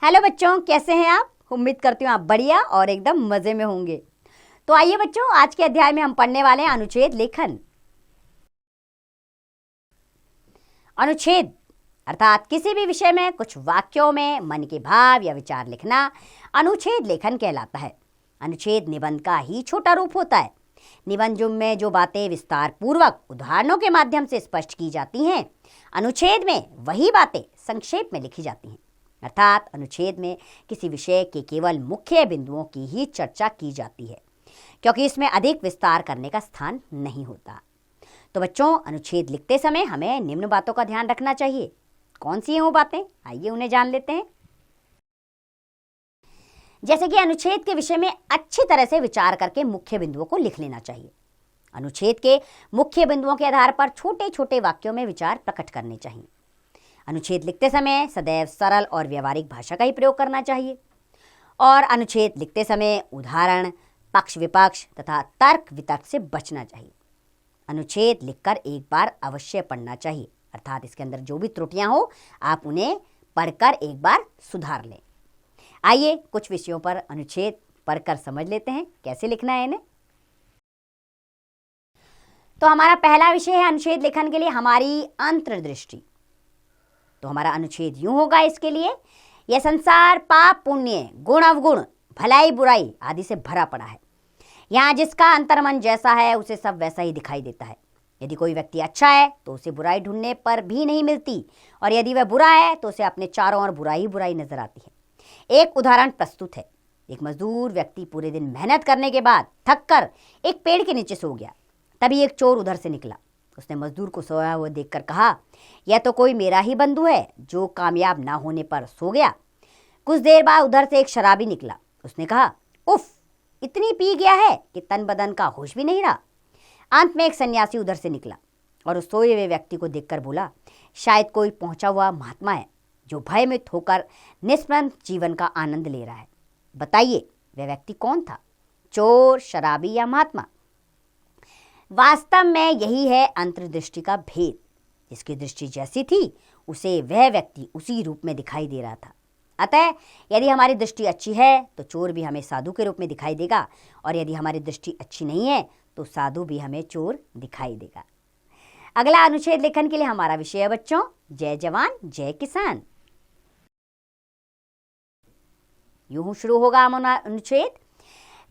Hello बच्चों, कैसे हैं आप? उम्मीद करती हूँ आप बढ़िया और एकदम मजे में होंगे। तो आइए बच्चों, आज के अध्याय में हम पढ़ने वाले हैं अनुच्छेद लेखन। अनुच्छेद अर्थात किसी भी विषय में कुछ वाक्यों में मन के भाव या विचार लिखना अनुच्छेद लेखन कहलाता है। अनुच्छेद निबंध का ही छोटा रूप होता है। निबंध में जो बातें विस्तार पूर्वक उदाहरणों के माध्यम से स्पष्ट की जाती हैं, अनुच्छेद में वही बातें संक्षेप में लिखी जाती हैं। अर्थात अनुच्छेद में किसी विषय के केवल मुख्य बिंदुओं की ही चर्चा की जाती है, क्योंकि इसमें अधिक विस्तार करने का स्थान नहीं होता। तो बच्चों, अनुच्छेद लिखते समय हमें निम्न बातों का ध्यान रखना चाहिए। कौन सी हैं वो बातें? आइए उन्हें जान लेते हैं। जैसे कि अनुच्छेद के विषय में अच्छी तरह से विचार करके मुख्य बिंदुओं को लिख लेना चाहिए। अनुच्छेद के मुख्य बिंदुओं के आधार पर छोटे छोटे वाक्यों में विचार प्रकट करने चाहिए। अनुच्छेद लिखते समय सदैव सरल और व्यवहारिक भाषा का ही प्रयोग करना चाहिए और अनुच्छेद लिखते समय उदाहरण, पक्ष विपक्ष तथा तर्क वितर्क से बचना चाहिए। अनुच्छेद लिखकर एक बार अवश्य पढ़ना चाहिए, अर्थात इसके अंदर जो भी त्रुटियां हो आप उन्हें पढ़कर एक बार सुधार लें। आइए कुछ विषयों पर अनुच्छेद पढ़कर समझ लेते हैं कैसे लिखना है इन्हें। तो हमारा पहला विषय है अनुच्छेद लेखन के लिए हमारी अंतर्दृष्टि। तो हमारा अनुच्छेद यूं होगा इसके लिए, यह संसार पाप पुण्य गुण अवगुण भलाई बुराई आदि से भरा पड़ा है। यहाँ जिसका अंतर्मन जैसा है उसे सब वैसा ही दिखाई देता है। यदि कोई व्यक्ति अच्छा है तो उसे बुराई ढूंढने पर भी नहीं मिलती, और यदि वह बुरा है तो उसे अपने चारों ओर बुराई ही बुराई नजर आती है। एक उदाहरण प्रस्तुत है। एक मजदूर व्यक्ति पूरे दिन मेहनत करने के बाद थक कर एक पेड़ के नीचे सो गया। तभी एक चोर उधर से निकला। उसने मजदूर को सोया हुआ देखकर कहा, यह तो कोई मेरा ही बंधु है जो कामयाब ना होने पर सो गया। कुछ देर बाद उधर से एक शराबी निकला। उसने कहा, उफ, इतनी पी गया है कि तन बदन का होश भी नहीं रहा। अंत में एक सन्यासी उधर से निकला और उस सोए हुए व्यक्ति को देखकर बोला, शायद कोई पहुंचा हुआ महात्मा है जो भयमुक्त होकर निष्प्रंथ जीवन का आनंद ले रहा है। बताइए वह व्यक्ति कौन था, चोर, शराबी या महात्मा? वास्तव में यही है अंतर्दृष्टि का भेद। जिसकी दृष्टि जैसी थी उसे वह व्यक्ति उसी रूप में दिखाई दे रहा था। अतः यदि हमारी दृष्टि अच्छी है तो चोर भी हमें साधु के रूप में दिखाई देगा, और यदि हमारी दृष्टि अच्छी नहीं है तो साधु भी हमें चोर दिखाई देगा। अगला अनुच्छेद लेखन के लिए हमारा विषय है बच्चों, जय जवान जय किसान। यूं शुरू होगा हमारा अनुच्छेद।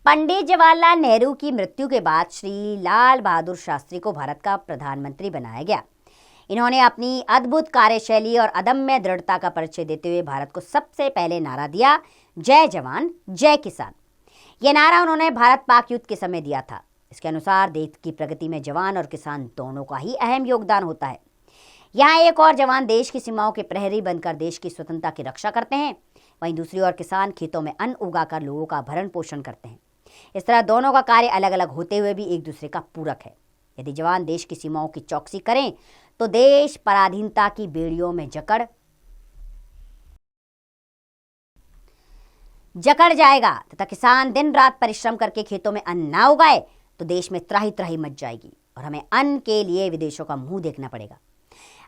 पंडित जवाहरलाल नेहरू की मृत्यु के बाद श्री लाल बहादुर शास्त्री को भारत का प्रधानमंत्री बनाया गया। इन्होंने अपनी अद्भुत कार्यशैली और अदम्य दृढ़ता का परिचय देते हुए भारत को सबसे पहले नारा दिया, जय जवान जय किसान। यह नारा उन्होंने भारत पाक युद्ध के समय दिया था। इसके अनुसार देश की प्रगति में जवान और किसान दोनों का ही अहम योगदान होता है। यहाँ एक और जवान देश की सीमाओं के प्रहरी बनकर देश की स्वतंत्रता की रक्षा करते हैं, वहीं दूसरी ओर किसान खेतों में अन्न उगाकर लोगों का भरण पोषण करते हैं। इस तरह दोनों का कार्य अलग अलग होते हुए भी एक दूसरे का पूरक है। यदि जवान देश की सीमाओं की चौकसी करें तो देश पराधीनता की बेड़ियों में जकड़ जाएगा तथा किसान दिन रात परिश्रम करके खेतों में अन्न ना उगाए तो देश में त्राही त्राही मच जाएगी और हमें अन्न के लिए विदेशों का मुंह देखना पड़ेगा।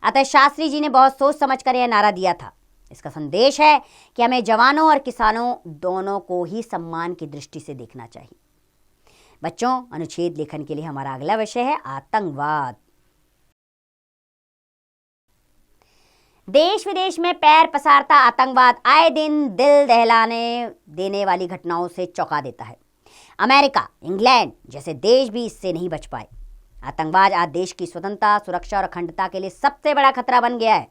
अतः शास्त्री जी ने बहुत सोच समझकर यह नारा दिया था। इसका संदेश है कि हमें जवानों और किसानों दोनों को ही सम्मान की दृष्टि से देखना चाहिए। बच्चों, अनुच्छेद लेखन के लिए हमारा अगला विषय है आतंकवाद। देश विदेश में पैर पसारता आतंकवाद आए दिन दिल दहलाने देने वाली घटनाओं से चौंका देता है। अमेरिका, इंग्लैंड जैसे देश भी इससे नहीं बच पाए। आतंकवाद आज देश की स्वतंत्रता, सुरक्षा और अखंडता के लिए सबसे बड़ा खतरा बन गया है।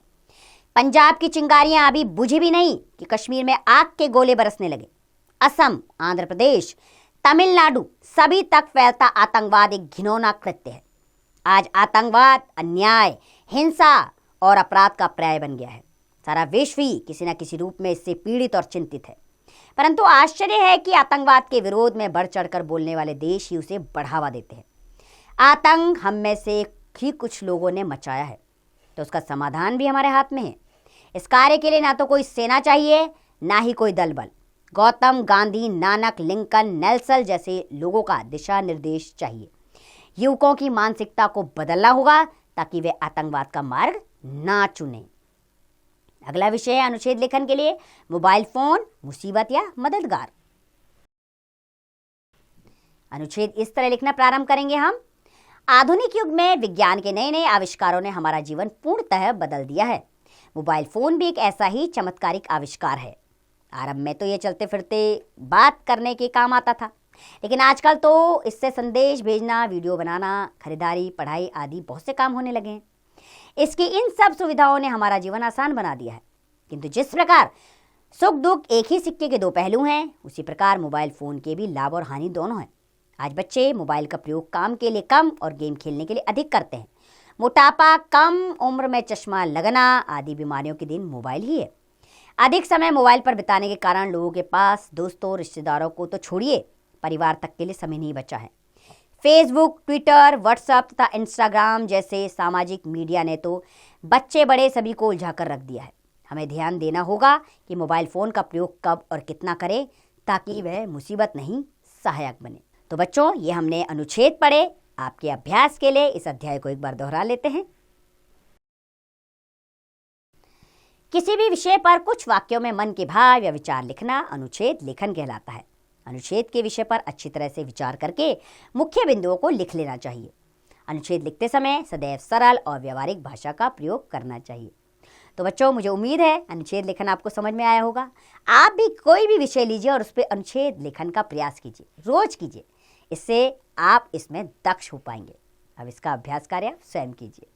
पंजाब की चिंगारियां अभी बुझी भी नहीं कि कश्मीर में आग के गोले बरसने लगे। असम, आंध्र प्रदेश, तमिलनाडु सभी तक फैलता आतंकवाद एक घिनौना कृत्य है। आज आतंकवाद अन्याय, हिंसा और अपराध का पर्याय बन गया है। सारा विश्व ही किसी न किसी रूप में इससे पीड़ित और चिंतित है। परंतु आश्चर्य है कि आतंकवाद के विरोध में बढ़ चढ़कर बोलने वाले देश ही उसे बढ़ावा देते हैं। आतंक हम में से ही कुछ लोगों ने मचाया है, तो उसका समाधान भी हमारे हाथ में है। इस कार्य के लिए ना तो कोई सेना चाहिए, ना ही कोई दल बल। गौतम, गांधी, नानक, लिंकन, नेल्सन जैसे लोगों का दिशा निर्देश चाहिए। युवकों की मानसिकता को बदलना होगा ताकि वे आतंकवाद का मार्ग ना चुने। अगला विषय है अनुच्छेद लेखन के लिए मोबाइल फोन मुसीबत या मददगार। अनुच्छेद इस तरह लिखना प्रारंभ करेंगे हम। आधुनिक युग में विज्ञान के नए नए आविष्कारों ने हमारा जीवन पूर्णतः बदल दिया है। मोबाइल फोन भी एक ऐसा ही चमत्कारिक आविष्कार है। आरंभ में तो ये चलते फिरते बात करने के काम आता था, लेकिन आजकल तो इससे संदेश भेजना, वीडियो बनाना, खरीदारी, पढ़ाई आदि बहुत से काम होने लगे हैं। इसकी इन सब सुविधाओं ने हमारा जीवन आसान बना दिया है, किंतु जिस प्रकार सुख दुख एक ही सिक्के के दो पहलू हैं, उसी प्रकार मोबाइल फोन के भी लाभ और हानि दोनों हैं। आज बच्चे मोबाइल का प्रयोग काम के लिए कम और गेम खेलने के लिए अधिक करते हैं। मोटापा, कम उम्र में चश्मा लगना आदि बीमारियों के दिन मोबाइल ही है। अधिक समय मोबाइल पर बिताने के कारण लोगों के पास दोस्तों, रिश्तेदारों को तो छोड़िए, परिवार तक के लिए समय नहीं बचा है। फेसबुक, ट्विटर, व्हाट्सएप तथा इंस्टाग्राम जैसे सामाजिक मीडिया ने तो बच्चे बड़े सभी को उलझा कर रख दिया है। हमें ध्यान देना होगा कि मोबाइल फ़ोन का प्रयोग कब और कितना करें, ताकि वह मुसीबत नहीं सहायक बने। तो बच्चों, ये हमने अनुच्छेद पढ़े। आपके अभ्यास के लिए इस अध्याय को एक बार दोहरा लेते हैं। किसी भी विषय पर कुछ वाक्यों में मन के भाव या विचार लिखना अनुच्छेद लेखन कहलाता है। अनुच्छेद के विषय पर अच्छी तरह से विचार करके मुख्य बिंदुओं को लिख लेना चाहिए। अनुच्छेद लिखते समय सदैव सरल और व्यवहारिक भाषा का प्रयोग करना चाहिए। तो बच्चों, मुझे उम्मीद है अनुच्छेद लेखन आपको समझ में आया होगा। आप भी कोई भी विषय लीजिए और उस पर अनुच्छेद लेखन का प्रयास कीजिए, रोज कीजिए। इससे आप इसमें दक्ष हो पाएंगे। अब इसका अभ्यास कार्य स्वयं कीजिए।